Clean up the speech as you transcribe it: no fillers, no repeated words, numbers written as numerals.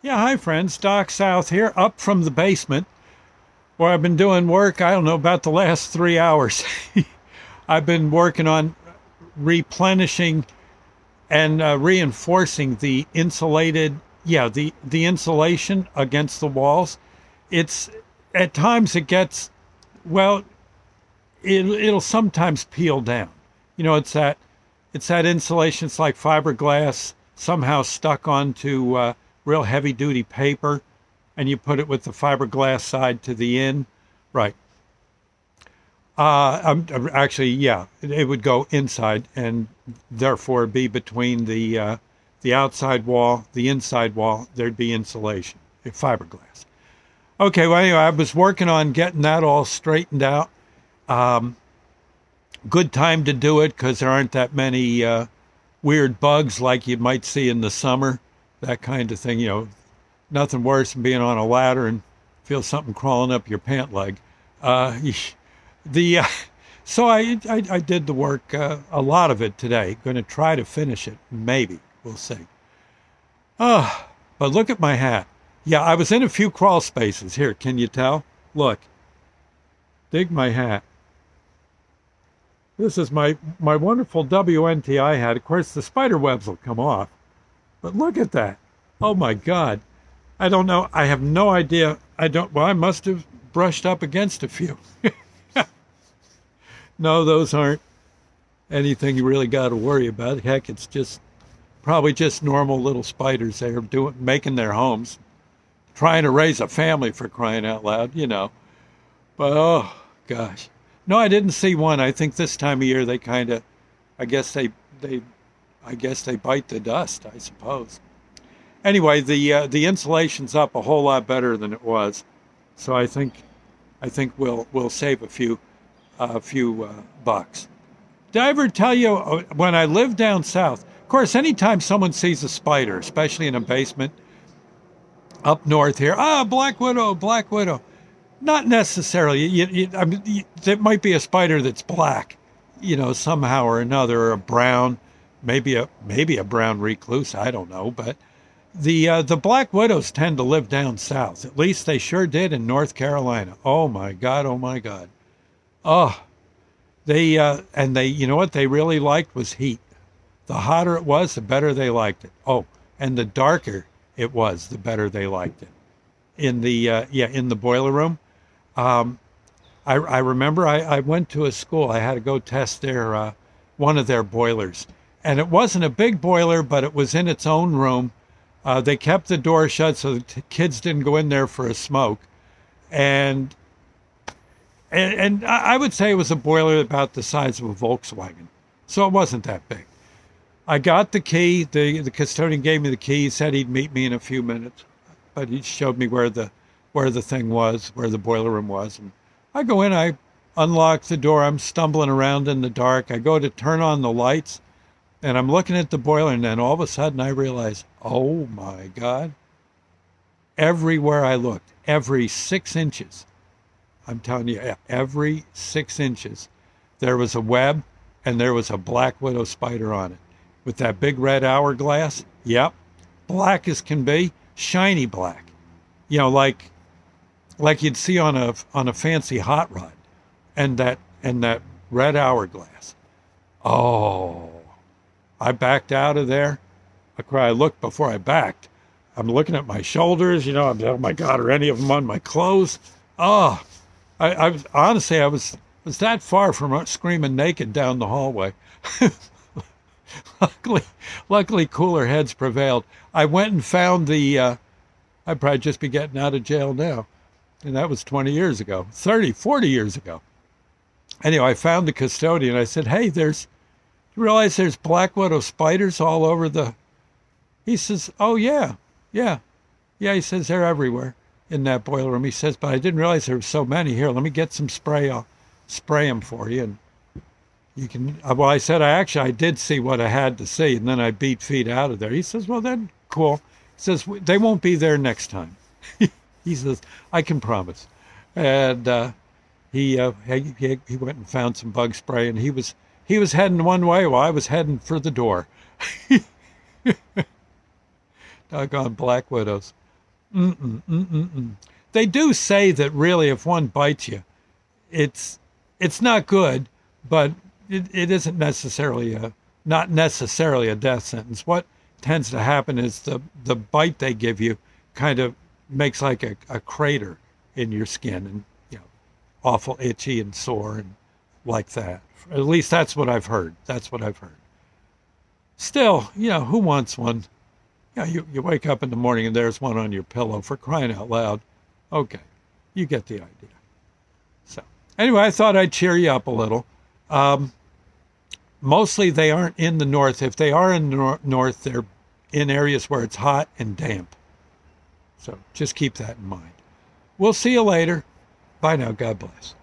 Yeah, hi friends. Doc South here, up from the basement where I've been doing work, I don't know, about the last 3 hours. I've been working on replenishing and reinforcing the insulated, the insulation against the walls. It's, at times it gets, well, it'll sometimes peel down. You know, it's that insulation. It's like fiberglass somehow stuck onto real heavy duty paper, and you put it with the fiberglass side to the in. Right. Actually, yeah, it would go inside and therefore be between the outside wall, the inside wall. There'd be insulation, fiberglass. Okay. Well, anyway, I was working on getting that all straightened out. Good time to do it because there aren't that many weird bugs like you might see in the summer, that kind of thing. You know, nothing worse than being on a ladder and feel something crawling up your pant leg. Uh, the So I did the work, a lot of it today. Going to try to finish it, maybe we'll see. But look at my hat. Yeah, I was in a few crawl spaces here. Can you tell? Look, dig my hat. This is my wonderful WNTI hat. Of course, the spider webs will come off, but look at that. Oh my God. I don't know. I have no idea. Well, I must have brushed up against a few. No, those aren't anything you really got to worry about. Heck, it's just probably just normal little spiders there making their homes, trying to raise a family, for crying out loud, you know. But oh gosh. No, I didn't see one. I think this time of year they kind of, I guess they I guess they bite the dust, I suppose. Anyway, the insulation's up a whole lot better than it was, so I think we'll save a few bucks. Did I ever tell you when I lived down south? Of course, anytime someone sees a spider, especially in a basement up north here, black widow, black widow. Not necessarily. I mean, it might be a spider that's black, you know, somehow or another, or a brown, maybe a brown recluse. I don't know, but the black widows tend to live down south. At least they sure did in North Carolina. Oh my God! Oh my God! Oh, they you know what they really liked was heat. The hotter it was, the better they liked it. Oh, and the darker it was, the better they liked it. In the boiler room. I remember I went to a school. I had to go test their one of their boilers, and it wasn't a big boiler, but it was in its own room. They kept the door shut so the kids didn't go in there for a smoke, and I would say it was a boiler about the size of a Volkswagen, so it wasn't that big. I got the key. The custodian gave me the key. He said he'd meet me in a few minutes, but he showed me where the thing was, where the boiler room was. And I go in, I unlock the door. I'm stumbling around in the dark. I go to turn on the lights, and I'm looking at the boiler, and then all of a sudden I realize, oh my God, everywhere I looked, every 6 inches, I'm telling you, every 6 inches, there was a web, and there was a black widow spider on it with that big red hourglass. Yep, black as can be, shiny black, you know, like you'd see on a fancy hot rod, and that red hourglass. Oh, I backed out of there. I looked before I backed. I'm looking at my shoulders, you know. Oh my God, are any of them on my clothes? Oh, I was honestly, I was that far from screaming naked down the hallway. Luckily, cooler heads prevailed. I went and found I'd probably just be getting out of jail now. And that was 20 years ago, 30, 40 years ago. Anyway, I found the custodian. I said, hey, you realize there's black widow spiders all over He says, oh, yeah, yeah. Yeah, he says, they're everywhere in that boiler room. He says, but I didn't realize there were so many. Here, let me get some spray. I'll spray them for you. And you can, well, I said, I did see what I had to see, and then I beat feet out of there. He says, well, then, cool. He says, they won't be there next time. He says, I can promise. And he went and found some bug spray, and he was heading one way while I was heading for the door. Doggone black widows. Mm-mm, mm-mm. They do say that really if one bites you, it's it's not good, but it isn't necessarily a not necessarily a death sentence. What tends to happen is the bite they give you kind of makes like a crater in your skin and awful itchy and sore and like that. At least that's what I've heard. That's what I've heard. Still, who wants one? You wake up in the morning and there's one on your pillow, for crying out loud. Okay, you get the idea. So, anyway, I thought I'd cheer you up a little. Mostly they aren't in the north. If they are in the north, they're in areas where it's hot and damp. So just keep that in mind. We'll see you later. Bye now. God bless.